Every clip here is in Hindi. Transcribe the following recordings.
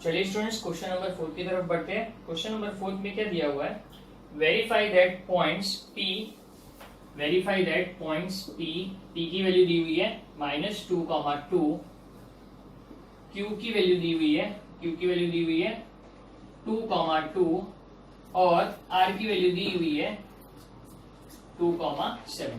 चलिए स्टूडेंट्स क्वेश्चन नंबर 4 की तरफ बढ़ते हैं। क्वेश्चन नंबर 4 में क्या दिया हुआ है, वेरीफाई दैट पॉइंट्स P की वैल्यू दी हुई है -2,2, Q की वैल्यू दी हुई है 2,2 और R की वैल्यू दी हुई है 2,7।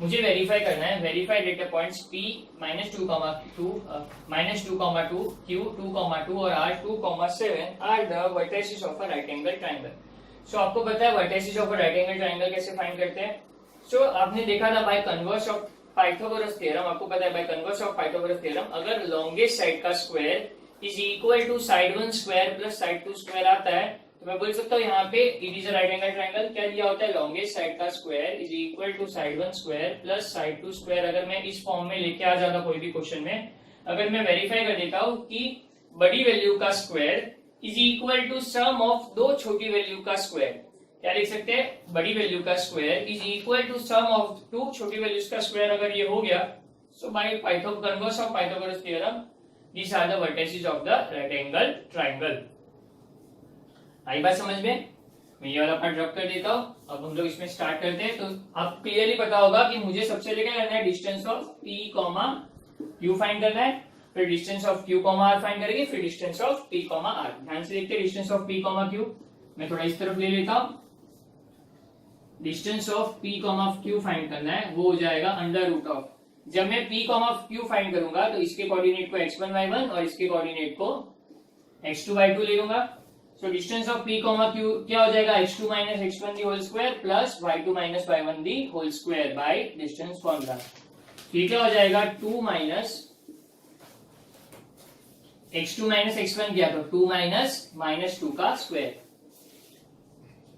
मुझे वेरीफाई करना है, verify data points P -2,2, Q 2,2 और R 2,7 are the vertices of a right angle triangle. So आपको पता है vertices of a right angle triangle कैसे फाइंड करते हैं। सो आपने देखा था by converse of Pythagoras theorem, आपको पता है by converse of Pythagoras theorem अगर लॉन्गेस्ट साइड का square is equal to side 1 square plus side 2 square आता है तो मैं बोल सकता हूँ यहाँ पे it is a right angle triangle. क्या दिया होता है, लॉन्गेस्ट साइड का square is equal to side 1 square plus side 2 square. अगर मैं इस फॉर्म में लेके आ जाता कोई भी क्वेश्चन में, अगर मैं वेरीफाई कर देता हूँ कि बड़ी वैल्यू का square is equal to sum of दो छोटी वैल्यू का स्क्वायर, क्या लिख सकते हैं, बड़ी वैल्यू का square is equal to sum of two छोटी वैल्यूज का स्क्वायर। अगर ये हो गया so by converse of Pythagoras theorem these are the vertices of the right angle triangle. आई बात समझ में, मैं ये वाला पार्ट ड्रॉप कर देता हूँ। अब हम लोग इसमें स्टार्ट करते हैं। तो आप क्लियरली पता होगा कि मुझे सबसे पहले क्या करना है, distance of P, Q find करना है, फिर distance of Q, R find करेंगे, फिर डिस्टेंस ऑफ P, R। ध्यान से देखते हैं डिस्टेंस ऑफ P, Q। मैं थोड़ा इस तरफ ले लेता हूँ। Distance of P, Q find करना है, वो हो जाएगा अंडर रूट ऑफ, जब मैं P, Q फाइंड करूंगा तो इसके कोऑर्डिनेट को x1, y1 और इसके कोऑर्डिनेट को x2, y2 ले लूंगा। So distance of P, Q क्या हो जाएगा, x2 minus x1 the whole square plus y2 minus y1 the whole square by distance formula. ये क्या हो जाएगा, 2 माइनस x2 माइनस x1 किया तो 2 माइनस 2 का स्क्वायर,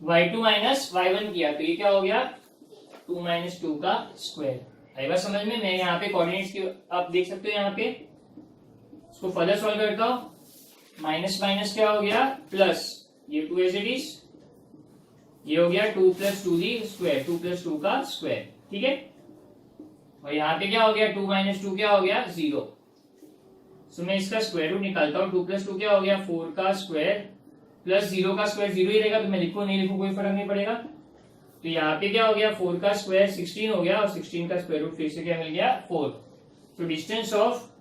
y2 माइनस y1 किया तो ये क्या हो गया, 2 माइनस 2 का स्क्वायर। आई बात समझ में। मैं यहाँ पे कोऑर्डिनेट्स की आप देख सकते हो, यहाँ पे इसको फर्दर सॉल्व करता हूँ। माइनस माइनस क्या हो गया प्लस, ये 2 एज इट इज, ये हो गया 2 प्लस 2 दी स्क्वायर, 2 प्लस 2 का स्क्वायर, ठीक है। और यहाँ पे क्या हो गया, 2 माइनस 2 क्या हो गया, 0। सो मैं इसका स्क्वायर रूट निकालता हूँ। 2 प्लस 2 क्या हो गया, 4 का स्क्वायर प्लस 0 का स्क्वायर 0 ही रहेगा, तो मैं लिखूं नहीं लिखूं कोई फर्क नहीं पड़ेगा। तो यहाँ पे क्या हो गया, 4 का स्क्वायर 16 हो गया और 16 का स्क्वायर रूट फिर से क्या मिल गया, 4। तो डिस्टेंस ऑफ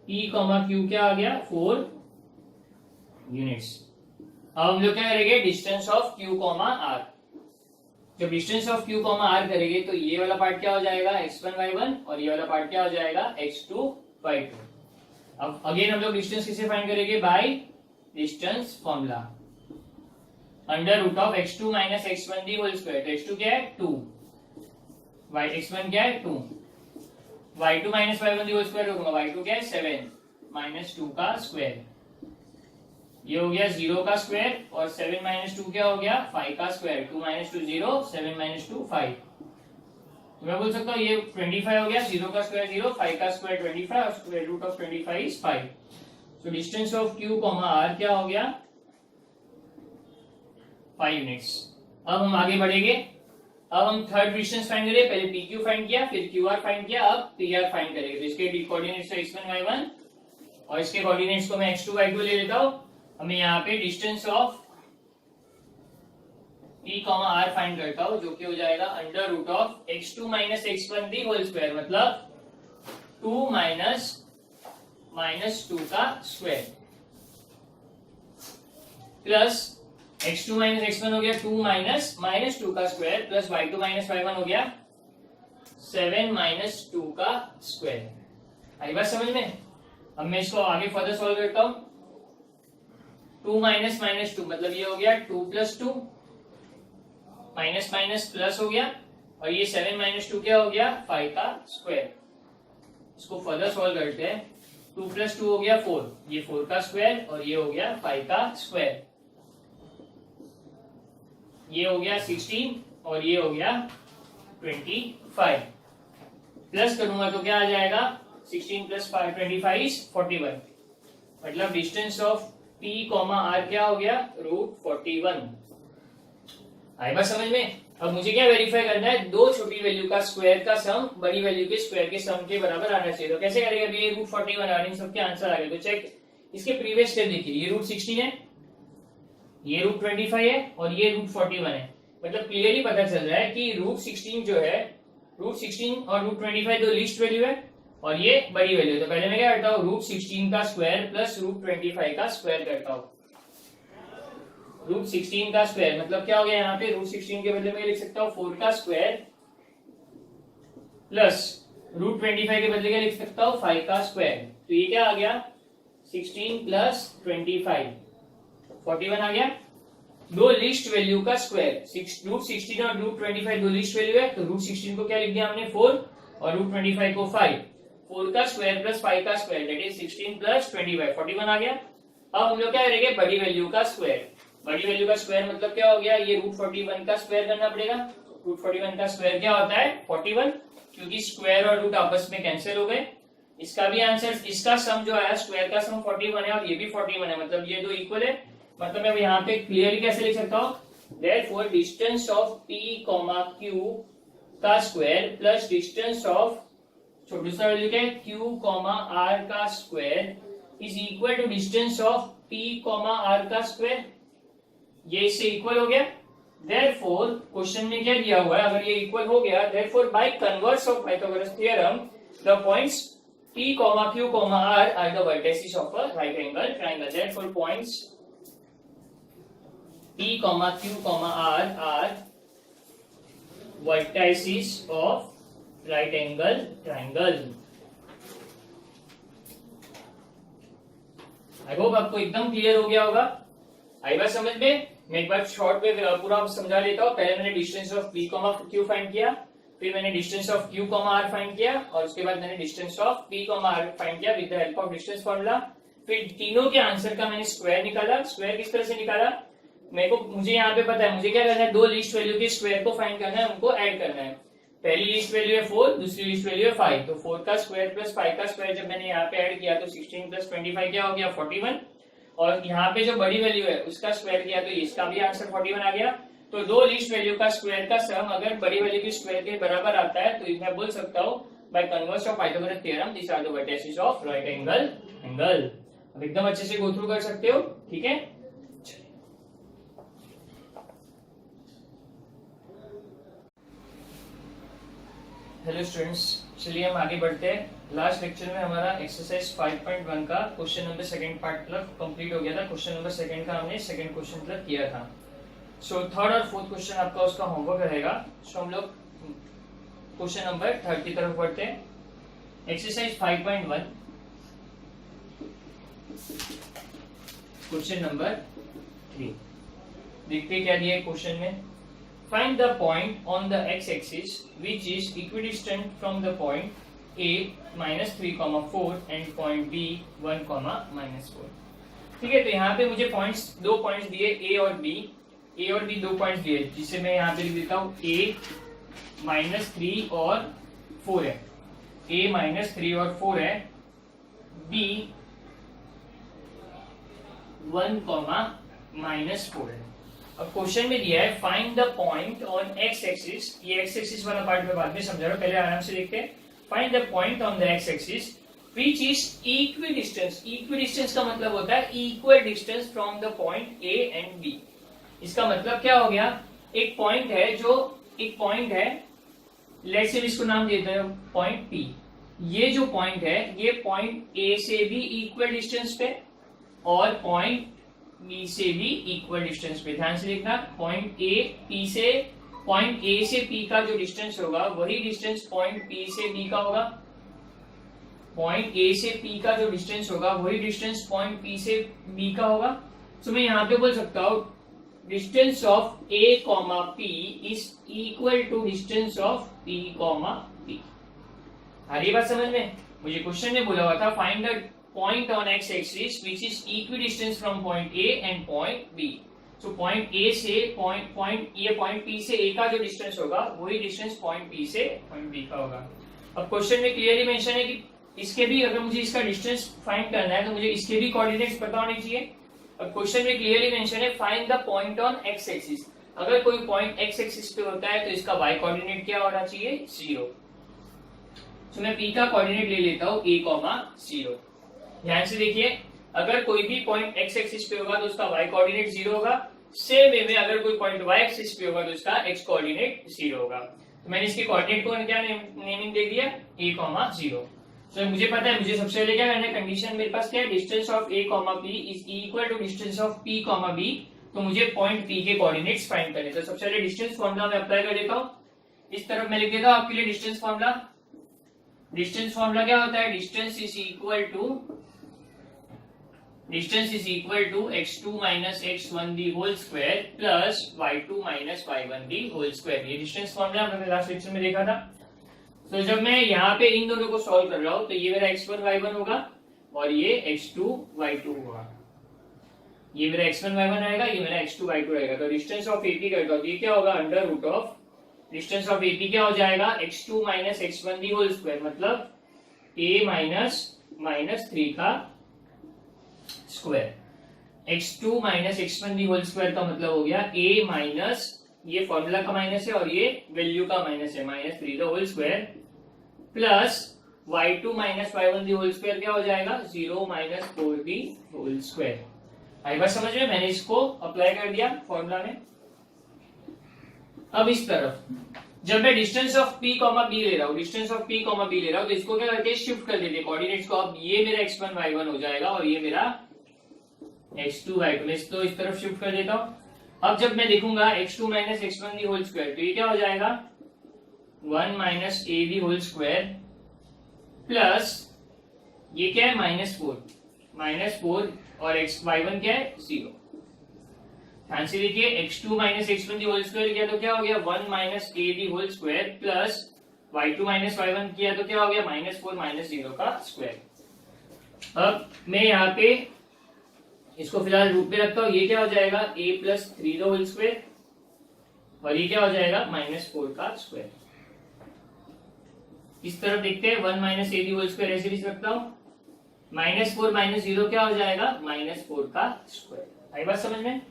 P, Q क्या आ गया, 4 यूनिट्स। अब हम लोग क्या करेंगे, डिस्टेंस ऑफ Q, R। जब डिस्टेंस ऑफ Q, R करेंगे तो ये वाला पार्ट क्या हो जाएगा, x1, y1 और ये वाला पार्ट क्या हो जाएगा, x2, y2। अब अगेन हम लोग डिस्टेंस किसे फाइंड करेंगे, by distance formula, under root of x2 minus x1 the whole square. तो x2 क्या है, 2, x1 क्या है, 2, y2 minus y1 the whole square रखूंगा, y2 क्या है, 7 माइनस 2 का स्क्वायर, ये हो गया 0 का स्क्वायर और 7 माइनस 2 क्या हो गया, 5 का स्क्वायर। 2 minus 2 0, 7 minus 2 5। तो मैं बोल सकता हूँ ये 25 हो गया, 0 का स्क्वायर 0, 5 का स्क्वायर 25 और square root of 25 is 5। So distance of Q, R क्या हो गया, 5 यूनिट्स। अब हम आगे बढ़ेंगे। अब हम थर्ड डिस्टेंस फाइंड करेंगे। पहले PQ फाइंड किया, फिर QR फाइंड किया, अब PR फाइंड करेंगे। तो इसके कोऑर्डिनेट्स x1, y1 और इसके कोऑर्डिनेट्स को मैं x2, y2 ले लेता हूँ। हमें यहाँ पे distance of P, R find करता हूँ, जो कि हो जाएगा under root of x2 minus x1 the whole square, मतलब 2 माइनस 2 का square plus x2 minus x1 हो गया 2 माइनस 2 का square plus y2 minus y1 हो गया 7 माइनस 2 का स्क्वायर। आई बात समझ में। अब मैं इसको आगे फर्दर सॉल्व करता हूँ। 2 माइनस माइनस 2 मतलब ये हो गया 2 प्लस 2, माइनस माइनस प्लस हो गया और ये 7 माइनस 2 क्या हो गया, 5 का स्क्वायर। इसको फर्दर सॉल्व करते हैं। 2 प्लस 2 हो गया 4, ये 4 का स्क्वायर और ये हो गया 5 का स्क्वायर, ये हो गया 16 और ये हो गया 25। प्लस करूंगा तो क्या आ जाएगा, 16 प्लस 25 इज 41। मतलब डिस्टेंस ऑफ P, R क्या हो गया, √41। आई बात समझ में। अब मुझे क्या वेरीफाई करना है, दो छोटी वैल्यू का स्क्वायर का सम बड़ी वैल्यू के स्क्वायर के सम के बराबर आना चाहिए। तो कैसे करेंगे, अभी √41 आ रही, सबके आंसर आ गए। तो चेक इसके प्रीवियस स्टेप देखिए, ये रूट 16 है, ये रूट 25 है और ये रूट 41 है। मतलब क्लियरली पता चल रहा है कि रूट 16 जो है, रूट 16 और रूट 25 दो लीस्ट वैल्यू है और ये बड़ी वैल्यू है। तो पहले मैं क्या करता हूँ, रूट 16 का स्क्वायर प्लस रूट 25 का स्क्वायर करता हूँ। रूट 16 का स्क्वायर मतलब क्या हो गया, यहाँ पे रूट 16 के बदले में लिख सकता हूँ 4 का स्क्वायर प्लस रूट 25 के बदले क्या लिख सकता हूँ 5 का स्क्वायर। तो ये क्या आ गया 16 प्लस 25 41 आ गया। दो लिस्ट वैल्यू का स्क्वायर, रूट 16 और रूट 25 दो लिस्ट वैल्यू है, तो रूट 16 को क्या लिख दिया हमने 4 और रूट 25 को 5। 4 का स्क्वायर प्लस 5 का स्क्वायर दैट इज 16 प्लस 25 41 आ गया। अब हम लोग क्या करेंगे, बड़ी वैल्यू का स्क्वायर। बड़ी वैल्यू का स्क्वायर मतलब क्या हो गया, ये रूट 41 का स्क्वायर करना पड़ेगा। रूट 41 का स्क्वायर क्या होता है 41, क्योंकि स्क्वायर और रूट आपस में कैंसिल हो गए। इसका भी आंसर, इसका सम जो आया स्क्वायर का सम 41 है और ये भी 41 है, मतलब ये दो इक्वल है। मतलब मैं यहाँ पे क्लियरली कैसे लिख सकता हूँ, therefore distance of P, Q का स्क्वायर प्लस डिस्टेंस ऑफ दूसरा वैल्यू क्या है Q, R का square is equal to distance of P, R का स्क्वायर। ये इससे इक्वल हो गया। देयरफॉर क्वेश्चन में क्या दिया हुआ है, अगर ये इक्वल हो गया, therefore by converse of Pythagoras theorem the points P, Q, R are the vertices of a right angle triangle. Therefore points P, Q, R are vertices of right angle triangle. I hope आपको एकदम क्लियर हो गया होगा। आई बात समझ में। मैं एक बार शॉर्ट में पूरा समझा लेता हूँ। पहले मैंने distance of P, Q find किया, फिर मैंने distance of Q, R find किया और उसके बाद मैंने distance of P, R find किया with the help of distance formula. फिर तीनों के आंसर का मैंने स्क्वायर निकाला। स्क्वायर किस तरह से निकाला, मुझे यहाँ पे पता है मुझे क्या करना है, दो लिस्ट वैल्यू के स्क्वायर को फाइंड करना है, उनको ऐड करना है। पहली लिस्ट वैल्यू है 4, दूसरी लिस्ट वैल्यू है 5। तो 4 का स्क्वायर प्लस 5 का स्क्वायर जब मैंने यहाँ पे ऐड किया तो 16 प्लस 25 क्या हो गया 41, और यहाँ पे जो बड़ी वैल्यू है उसका स्क्वायर किया तो इसका भी आंसर 41 आ गया। तो दो लिस्ट वैल्यू का स्क्वायर का सम अगर बड़ी वैल्यू की स्क्वायर के बराबर आता है तो मैं बोल सकता हूँ by converse of Pythagoras theorem this are the vertices of right angle. अब एकदम अच्छे से गो थ्रू कर सकते हो, ठीक है। हेलो स्टूडेंट्स, चलिए हम आगे बढ़ते हैं। लास्ट लेक्चर में हमारा एक्सरसाइज 5.1 का क्वेश्चन नंबर सेकंड पार्ट मतलब कंप्लीट हो गया था। क्वेश्चन नंबर सेकंड का हमने सेकंड क्वेश्चन मतलब किया था। सो थर्ड और फोर्थ क्वेश्चन आपका उसका होमवर्क रहेगा। सो हम लोग क्वेश्चन नंबर थर्ड की तरफ बढ़ते हैं। एक्सरसाइज 5.1 क्वेश्चन नंबर 3 देखते हैं क्या दिया है क्वेश्चन में। Find the point on the x-axis which is equidistant from the point A minus 3,4 and point B 1,-4। ठीक है, तो यहाँ पे मुझे पॉइंट्स, दो पॉइंट्स दिए A और B दो पॉइंट्स दिए, जिसे मैं यहाँ पे लिख देता हूँ A -3 और 4 है, A -3 और 4 है, B 1,-4 है। अब क्वेश्चन में दिया है find the point on x axis. ये एक्स एक्सिस वाला पार्ट में बाद में समझा रहा हूं, पहले आराम से देखते हैं। Find the point on the X axis which is equidistance. Equidistance का मतलब होता है equal distance from the point A and B. इसका मतलब क्या हो गया, एक पॉइंट है, लेट्स से इसको नाम देते हैं पॉइंट पी। ये जो पॉइंट है ये पॉइंट ए से भी इक्वल डिस्टेंस पे और पॉइंट बी से भी इक्वल डिस्टेंस पे। ध्यान से देखना, पॉइंट ए से पी का जो डिस्टेंस होगा वही डिस्टेंस पॉइंट पी से बी का होगा। पॉइंट ए से पी का जो डिस्टेंस होगा वही डिस्टेंस पॉइंट पी से बी का होगा। तो मैं यहाँ पे बोल सकता हूँ distance of A comma P is equal to distance of P comma P. आ रही बात समझ में। मुझे क्वेश्चन में बोला हुआ था find the point on x-axis which is equidistant from point A and point B. So point A से point P से A का जो डिस्टेंस होगा वही डिस्टेंस point P से point B का होगा। अब क्वेश्चन में क्लियरली मेंशन है कि इसके भी, अगर मुझे इसका डिस्टेंस फाइंड करना है तो मुझे इसके भी कोऑर्डिनेट्स पता होने चाहिए। अब क्वेश्चन में क्लियरली मेंशन है find the point on x-axis। अगर कोई पॉइंट x-axis पे होता है तो इसका y कोऑर्डिनेट क्या होना चाहिए 0। तो मैं P का कोऑर्डिनेट ले लेता हूँ A, 0। ध्यान से देखिए, अगर कोई भी पॉइंट एक्स एक्सिस पे होगा तो उसका वाई कोऑर्डिनेट 0 होगा। सेम वे में अगर कोई पॉइंट वाई एक्सिस पे होगा तो उसका एक्स कोऑर्डिनेट 0 होगा। तो मैंने इसके कोऑर्डिनेट को क्या नेमिंग दे दिया, a,0। तो मुझे पता है मुझे सबसे पहले क्या करना है, कंडीशन मेरे पास क्या है, distance of a, p is equal to distance of p, b। तो मुझे पॉइंट p के कोऑर्डिनेट्स फाइंड करने। तो सबसे पहले डिस्टेंस फॉर्मूला मैं अप्लाई कर देता हूं। इस तरफ मैं लिख देता हूं आपके लिए डिस्टेंस फॉर्मूला। डिस्टेंस फॉर्मूला क्या होता है, distance is equal to x2 minus x1 the whole square plus y2 minus y1 the whole square. ये डिस्टेंस फॉर्मूला हमने लास्ट लेक्चर में देखा था। तो जब मैं यहाँ पे इन दोनों को सॉल्व कर रहा हूं तो ये मेरा x1 y1 होगा और ये x2 y2 होगा। ये मेरा x1 y1 आएगा, ये मेरा x2 y2 रहेगा। तो डिस्टेंस ऑफ AP करता हूं, ये क्या होगा, under root of distance of AP क्या हो जाएगा, x2 minus x1 the whole square, मतलब a माइनस 3 का स्क्वायर। x2 minus x1 the whole square का मतलब हो गया a माइनस, ये फॉर्मूला का माइनस है और ये वैल्यू का माइनस है, minus 3 the whole square plus y2 minus y1 the whole square क्या हो जाएगा, 0 माइनस 4 दी होल स्क्वायर। आई बात समझ में, मैंने इसको अप्लाई कर दिया फॉर्मूला में। अब इस तरफ जब मैं डिस्टेंस ऑफ p, b ले रहा हूं, डिस्टेंस ऑफ p, b ले रहा हूं तो इसको क्या करके शिफ्ट कर देते कोऑर्डिनेट्स को। अब ये मेरा x1 y1 हो जाएगा और ये मेरा x2 y2। मैं इसको इस तरफ शिफ्ट कर देता हूं। अब जब मैं देखूंगा x2 minus x1 the whole square तो ये क्या हो जाएगा, 1 minus a the whole square plus ये क्या है, -4 और y1 क्या है, 0। ध्यान से देखिए, x2 minus x1 the whole square किया तो क्या हो गया, 1 minus a the whole square plus y2 minus y1 किया तो क्या हो गया, -4 माइनस 0 का स्क्वायर। अब मैं यहाँ पे इसको फिलहाल रूप में रखता हूँ। ये क्या हो जाएगा, a plus 3 the whole square और ये क्या हो जाएगा, -4 का स्क्वायर। इस तरफ देखते हैं, 1 minus a the whole square ऐसे भी रखता हूँ, -4 माइनस 0 क्या हो जाएगा, -4 का स्क्वायर। आई बात समझ में।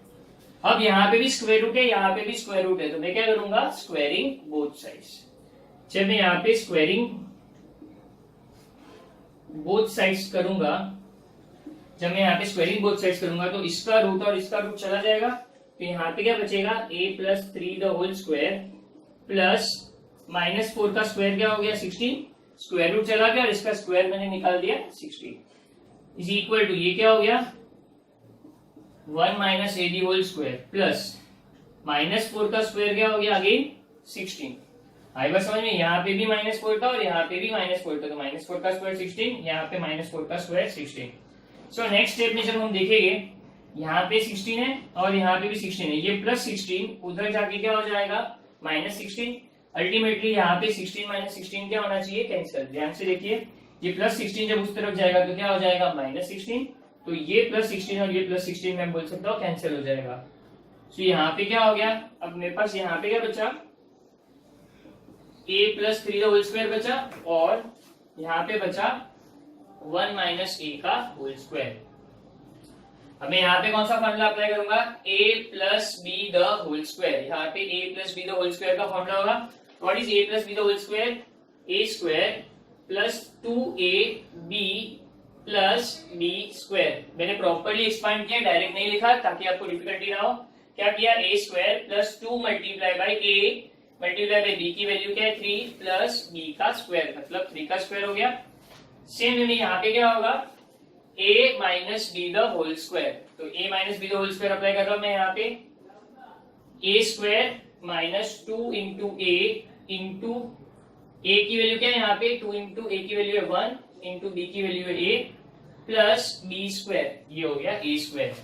अब यहाँ पे भी स्क्वायर रूट है, यहाँ पे भी स्क्वायर रूट है, तो मैं क्या करूंगा, स्क्वायरिंग बोथ साइड्स। जब मैं यहाँ पे स्क्वायरिंग बोथ साइड्स करूंगा, तो इसका रूट और इसका रूट चला जाएगा। तो यहाँ पे क्या बचेगा, a plus 3 the whole square plus -4 का स्क्वायर क्या हो गया, 16। स्क्वायर रूट चला गया और इसका स्क्वायर मैंने निकाल दिया 16 इज इक्वल टू, ये क्या हो गया, 1 minus a the whole square plus -4 का स्क्वायर क्या हो गया, अगेन 16। आई बात समझ में, यहाँ पे भी -4 था और यहाँ पे भी -4 था, तो -4 का स्क्वायर 16, यहाँ पे -4 का स्क्वायर 16। सो नेक्स्ट स्टेप में जब हम देखेंगे, यहाँ पे 16 है और यहाँ पे भी 16 है, ये प्लस 16 उधर जाके क्या हो जाएगा, -16। अल्टीमेटली यहाँ पे 16 माइनस 16 क्या होना चाहिए, कैंसिल। ध्यान से देखिए, ये प्लस 16 जब उस तरफ जाएगा तो क्या हो जाएगा, -16। तो ये प्लस 16 और ये प्लस 16 मैं बोल सकता हूँ कैंसिल हो जाएगा। तो यहाँ पे क्या हो गया, अब मेरे पास यहाँ पे क्या बचा, a plus 3 the whole square बचा और यहाँ पे बचा 1 माइनस a का होल स्क्वायर। अब मैं यहाँ पे कौन सा फॉर्मूला अप्लाई करूंगा, a plus b the whole square. यहाँ पे a plus b the whole square का फॉर्मूला होगा। What is a plus b the whole square, a square plus 2ab plus b square. मैंने प्रॉपर्ली एक्सपांड किया, डायरेक्ट नहीं लिखा ताकि आपको डिफिकल्टी ना हो। क्या किया, a square plus 2 multiply by a multiply by b की वैल्यू क्या है, 3 प्लस b का स्क्वायर, मतलब 3 का स्क्वायर हो गया। सेम में यहाँ पे क्या होगा, a minus B the whole square. तो a minus B the whole square apply कर रहा हूं मैं यहाँ पे, a square minus 2 into a into a की वैल्यू क्या है यहाँ पे, 2 इंटू a की वैल्यू है 1 इंटू b की वैल्यू है a प्लस b स्क्वायर, ये हो गया a स्क्वायर।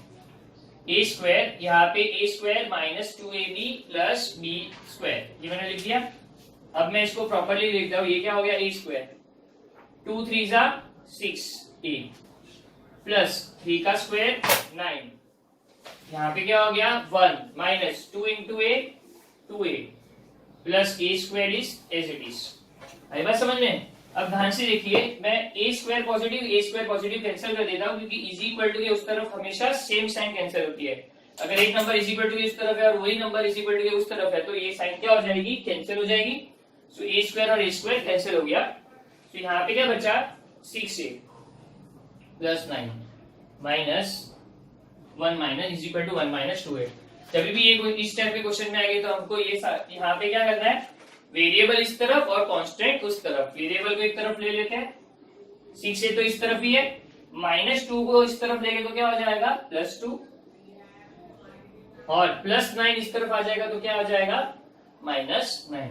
यहाँ पे a square minus 2ab plus b square, ये मैंने लिख दिया। अब मैं इसको प्रॉपर्ली लिखता हूँ, ये क्या हो गया, a स्क्वायर 2 3 6a प्लस 3 का स्क्वायर 9, यहाँ पे क्या हो गया 1 minus 2 into a 2a plus a square is as it is. आई बात समझ में। अब ध्यान से देखिए, मैं a स्क्वायर पॉजिटिव कैंसिल कर देता हूँ, क्योंकि इज इक्वल टू के उस तरफ हमेशा सेम साइन कैंसिल होती है। अगर एक नंबर इज इक्वल टू के उस तरफ है और वही नंबर इज इक्वल टू के उस तरफ है तो ये साइन क्या हो जाएगी, कैंसिल हो जाएगी। सो a स्क्वायर और a स्क्वायर कैंसिल हो गया। तो यहाँ पे क्या बचा, 6a plus 9 minus 1 minus is equal to 1 minus 2a। जब भी ये इस टाइप के क्वेश्चन में आएगी तो हमको ये यहाँ पे क्या करना है, वेरिएबल इस तरफ और कांस्टेंट उस तरफ। वेरिएबल को एक तरफ ले लेते हैं, 6 है तो इस तरफ ही है, -2 को इस तरफ लेंगे तो क्या हो जाएगा +2, और +9 इस तरफ आ जाएगा तो क्या हो जाएगा -9।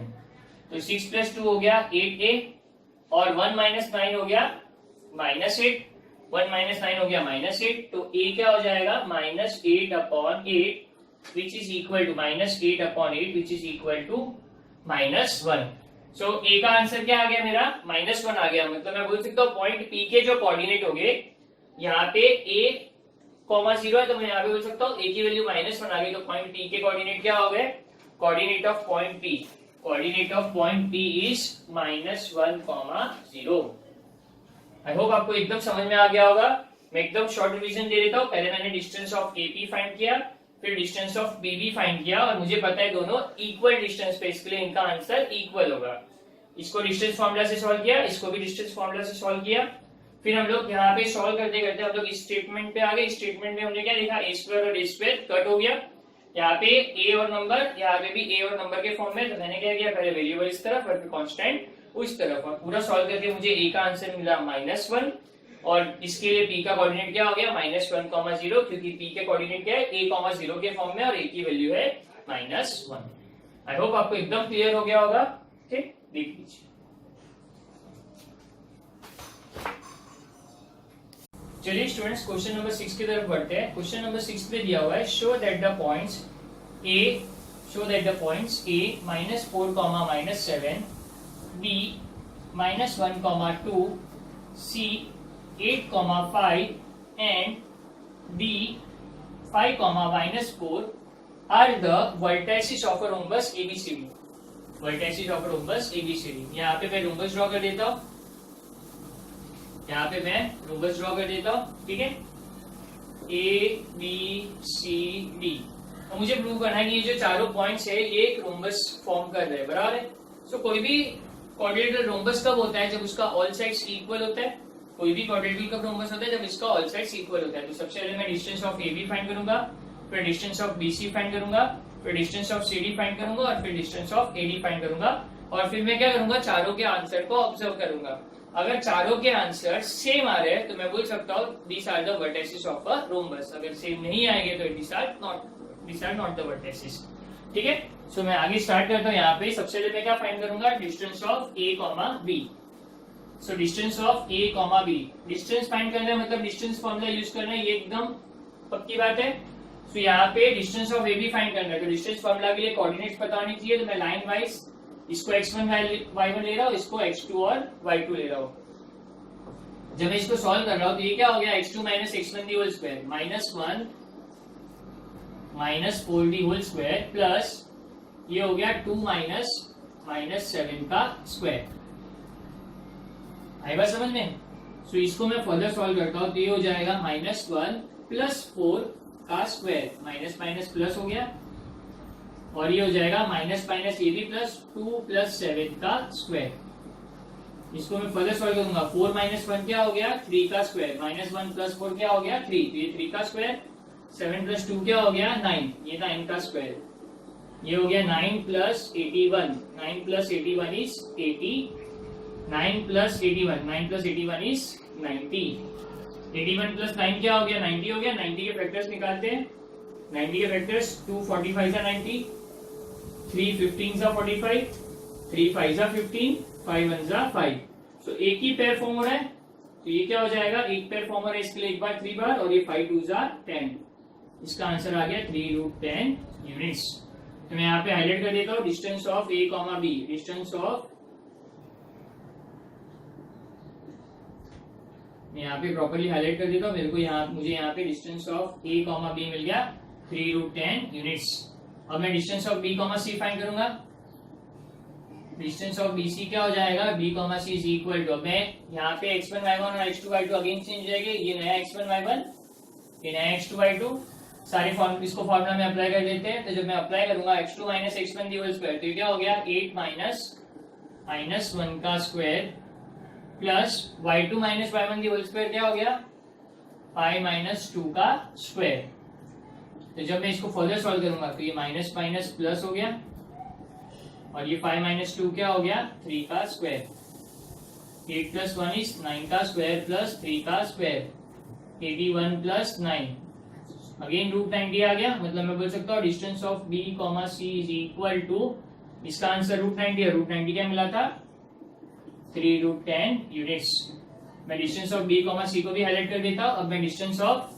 तो 6 + 2 हो गया 8a, और 1 - 9 हो गया -8, 1 - 9 हो गया -8, तो a क्या हो जाएगा -8/8 which is equal to -8/8 which is equal to -1। So a का आंसर क्या आ गया मेरा -1 आ गया। मतलब मैं बोल सकता हूँ पॉइंट P के जो कोऑर्डिनेट हो गए, यहाँ पे a, 0 है तो मैं यहाँ पे बोल सकता हूँ a की वैल्यू -1 आ गई, तो पॉइंट P के कोऑर्डिनेट क्या हो गए, coordinate of point P, coordinate of point P is -1, 0। I hope आपको एकदम समझ में आ गया होगा। मैं एकदम शॉर्ट रिवीजन दे देता हूँ। पहले मैंने डिस्टेंस ऑफ AP फाइंड किया, फिर डिस्टेंस ऑफ BB फाइंड किया, और मुझे पता है दोनों इक्वल डिस्टेंस पे, इसके लिए इनका आंसर इक्वल होगा। इसको डिस्टेंस फॉर्मूला से सॉल्व किया, इसको भी डिस्टेंस फॉर्मूला से सॉल्व किया। फिर हम लोग यहाँ पे सॉल्व करते करते हम लोग इस स्टेटमेंट पे आ गए। इस स्टेटमेंट में हमने क्या देखा, a² और a² कट हो गया। यहाँ पे a और नंबर, यहाँ पे भी a और नंबर के फॉर्म में। तो मैंने क्या किया, पहले वेरिएबल इस तरफ और फिर कांस्टेंट उस तरफ, और पूरा सॉल्व करके मुझे a का आंसर मिला -1, और इसके लिए p का कोऑर्डिनेट क्या हो गया -1, 0, क्योंकि p के कोऑर्डिनेट क्या है a, 0 के फॉर्म में, और a की वैल्यू है -1। आई होप आपको एकदम क्लियर हो गया होगा। ठीक, देख लीजिए। चलिए स्टूडेंट्स क्वेश्चन नंबर 6 की तरफ बढ़ते हैं। क्वेश्चन नंबर 6 पे दिया हुआ है, show that the points a -4, -7, b -1, 2, c 8, 5 and d 5, -4 are the vertices of a rhombus ABCD। vertices of a rhombus ABCD। यहाँ पे मैं rhombus ड्रॉ कर देता हूँ, यहाँ पे मैं rhombus ड्रॉ कर देता हूँ। ठीक है, A B C D। और मुझे प्रूव करना है कि ये जो चारों पॉइंट्स है ये एक rhombus फॉर्म कर रहे हैं, बराबर है। सो कोई भी क्वाड्रिलेटरल rhombus कब होता है, जब उसका ऑल साइड्स इक्वल होता है। कोई भी क्वाड्रिलेटरल कब rhombus होता है, जब इसका ऑल साइड्स इक्वल होता है। तो सबसे पहले मैं डिस्टेंस ऑफ AB फाइंड करूंगा, फिर डिस्टेंस ऑफ BC फाइंड करूंगा, फिर डिस्टेंस ऑफ CD फाइंड करूंगा, और फिर डिस्टेंस ऑफ AD फाइंड करूंगा। और फिर मैं क्या करूंगा, चारों के आंसर को ऑब्जर्व करूंगा। अगर चारों के आंसर सेम आ रहे हैं तो मैं बोल सकता हूँ these are the vertices of a rhombus. अगर सेम नहीं आएंगे तो these are not the vertices. ठीक है, सो मैं आगे स्टार्ट करता हूँ। यहाँ पे सबसे पहले मैं क्या फाइंड करूंगा, distance of A, B। So distance of A, B, distance find करना है, मतलब डिस्टेंस फॉर्मूला यूज करना है, ये एकदम पक्की बात है। सो यहाँ पे डिस्टेंस ऑफ AB फाइंड करना है, तो डिस्टेंस फॉर्मूला के लिए कोऑर्डिनेट्स पता होनी चाहिए। तो मैं लाइन वाइज इसको x1 y1 ले रहा हूँ, इसको x2 और y2 ले रहा हूँ। जब मैं इसको सॉल्व कर रहा हूँ तो ये क्या हो गया, x2 - x1 the whole square, -1 - 4d whole square, plus ये हो गया 2 - 7 का स्क्वायर। आई बात समझ में। सो इसको मैं फर्दर सॉल्व करता हूँ तो ये हो जाएगा -1 + 4 का स्क्वायर, माइनस माइनस प्लस हो गया, और ये हो जाएगा -AB प्लस 2 + 7 का स्क्वायर। इसको मैं फर्दर सॉल्व करूंगा। 4 - 1 क्या हो गया, 3 का स्क्वायर, -1 + 4 क्या हो गया 3, तो ये 3 का स्क्वायर। 7 + 2 क्या हो गया 9, ये 9 का स्क्वायर। ये हो गया 9 + 81, 9 + 81 इज 80, 9 + 81, 9 + 81 इज 90। 81 + 9 क्या हो गया 90 हो गया। 90 के फैक्टर्स निकालते हैं। 90 के फैक्टर्स 2 45 सा 90, 3 15 सा 45, 3 5 सा 15, 5 1 सा 5। सो एक ही पेयर फॉर्म हो रहा है, तो ये क्या हो जाएगा, एक पेयर फॉर्म हो रहा है, इसके लिए एक बार 3 बार, और ये 5 2 सा 10। इसका आंसर आ गया 3√10 यूनिट्स। तो मैं यहाँ पे हाईलाइट कर देता हूँ distance of A, B, distance of, मैं यहाँ पे प्रॉपर्ली हाईलाइट कर देता हूँ। मुझे यहाँ पे डिस्टेंस ऑफ A, B मिल गया 3√10 यूनिट्स। अब मैं distance of B, C find करूंगा। डिस्टेंस ऑफ BC क्या हो जाएगा, B, C is equal to, मैं यहाँ पे x1 y1 और x2 y2 अगेन चेंज हो जाएंगे। ये नया x1 y1, ये नया x2 y2, सारे इसको फॉर्मूला में अप्लाई कर देते हैं। तो जब मैं अप्लाई करूंगा x2 - x1 the whole square, तो ये क्या हो गया 8 - 1 का square, plus y2 - y1 the whole square क्या हो गया 5 माइनस 2 का स्क्वायर। तो जब मैं इसको फर्दर सॉल्व करूंगा तो ये माइनस माइनस प्लस हो गया और ये 5 माइनस 2 क्या हो गया 3 का स्क्वायर। 8 प्लस 1 इज 9 का स्क्वायर प्लस 3 का स्क्वायर 81 प्लस 9 अगेन रूट 90 आ गया। मतलब मैं बोल सकता हूँ distance of B comma C is equal to, इसका आंसर रूट 90 है। रूट 90 क्या मिला था 3√10 यूनिट्स। मैं distance of B comma C को भी हाईलाइट कर देता हूं। अब मैं distance of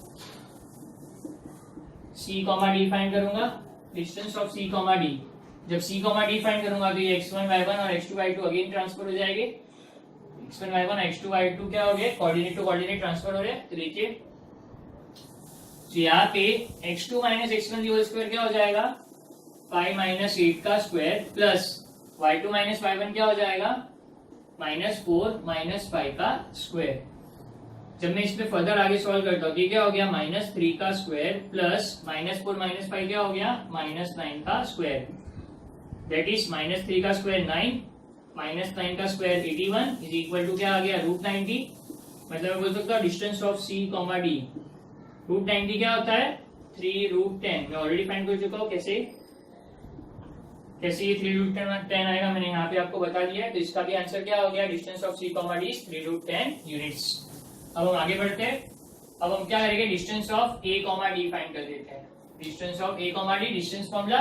C comma D find करूंगा। Distance of C comma D, जब सी कॉमा डी फाइंड करूंगा तो ये x1 y1 और x2 y2 अगेन ट्रांसफर हो जाएंगे। x1 y1 x2 y2 क्या हो गए कोऑर्डिनेट टू कोऑर्डिनेट ट्रांसफर हो रहे हैं। तो देखिए तो यहाँ पे x2 minus x1 whole square क्या हो जाएगा 5 माइनस 8 का square plus y2 minus y1 क्या हो जाएगा -4 माइनस 5 का स्क्वायर। जब मैं इसमें फर्दर आगे सॉल्व करता हूँ ये क्या हो गया -3 का स्क्वायर प्लस -4 माइनस 5 क्या हो गया -9 का स्क्वायर। दैट इज -3 का स्क्वायर 9 -9 का स्क्वायर 81 इज इक्वल टू क्या आ गया रूट 90। मतलब मैं बोल सकता हूँ distance of C comma D root 90 क्या होता है 3√10। मैं ऑलरेडी फाइंड कर चुका हूँ कैसे ये 3√10 आएगा, मैंने यहाँ पे आपको बता दिया है। तो इसका भी आंसर क्या हो गया distance of C comma D 3√10 units. अब हम आगे बढ़ते हैं। अब हम क्या करेंगे distance of A comma D find कर देते हैं। Distance of A comma D distance formula.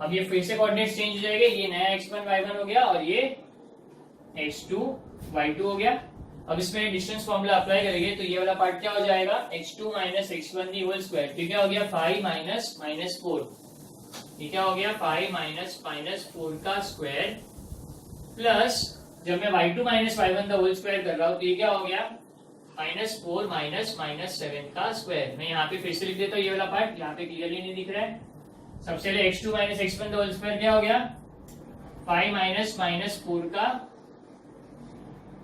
अब ये फिर से कोऑर्डिनेट चेंज हो जाएंगे। ये नया x1 y1 हो गया और ये x2 y2 हो गया। अब इसमें डिस्टेंस फॉर्मूला अप्लाई करेंगे तो ये वाला पार्ट क्या हो जाएगा x2 minus x1 the whole square. तो क्या हो गया 5 माइनस -4। ये क्या हो गया 5 माइनस -4 का स्क्वायर प्लस जब मैं y2 minus y1 the whole square कर रहा हूँ तो ये क्या हो गया -4 माइनस -7 का स्क्वायर। मैं यहाँ पे फिर से लिख देता हूँ ये वाला पार्ट, यहाँ पे क्लियरली नहीं दिख रहा है। सबसे पहले x2 minus x1 the whole square क्या हो गया 5 माइनस -4 का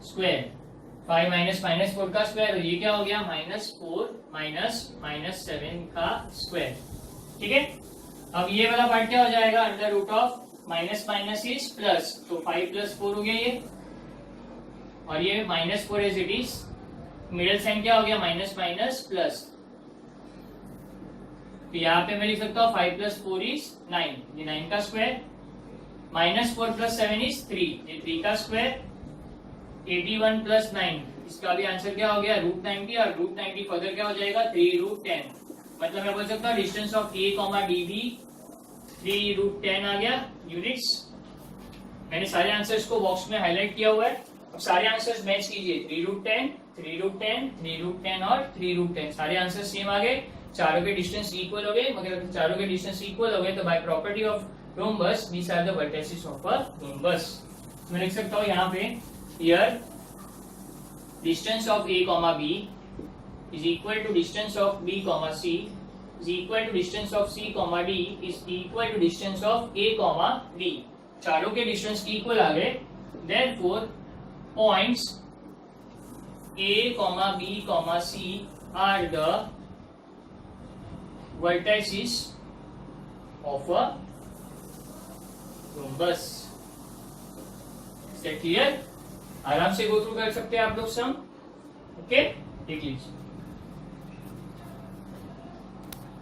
स्क्वायर। 5 माइनस -4 का स्क्वायर और ये क्या हो गया -4 माइनस -7 का स्क्वायर। ठीक है। अब ये वाला पार्ट क्या हो जाएगा under root of minus minus is plus, तो 5 + 4 हो गया ये और ये -4 as it is. Middle sign क्या हो गया माइनस माइनस प्लस। तो यहाँ पे मैं लिख सकता हूँ 5 + 4 इज 9, ये 9 का स्क्वायर। -4 + 7 इज 3, ये 3 का स्क्वायर। 81 + 9 इसका भी आंसर क्या हो गया रूट 90 और रूट 90 फर्दर क्या हो जाएगा 3√10। मतलब मैं बोल सकता हूँ distance of A comma D भी 3√10 आ गया यूनिट्स। मैंने सारे आंसर्स को बॉक्स में हाईलाइट किया हुआ है। अब सारे आंसर्स मैच कीजिए 3√10 3√10 3√10 और 3√10 सारे आंसर सेम आ गए। चारों के डिस्टेंस इक्वल हो गए। मगर अगर चारों के डिस्टेंस इक्वल हो गए तो by property of rhombus these are the vertices of a rhombus. मैं लिख सकता हूँ यहाँ पे here distance of a comma b is equal to distance of b comma c is equal to distance of c comma d is equal to distance of a comma d। चारों के डिस्टेंस इक्वल आ गए। therefore points a comma b comma c are the vertices of a rhombus। is that clear? आराम से गो थ्रू कर सकते हैं आप लोग सम। ओके देख लीजिए।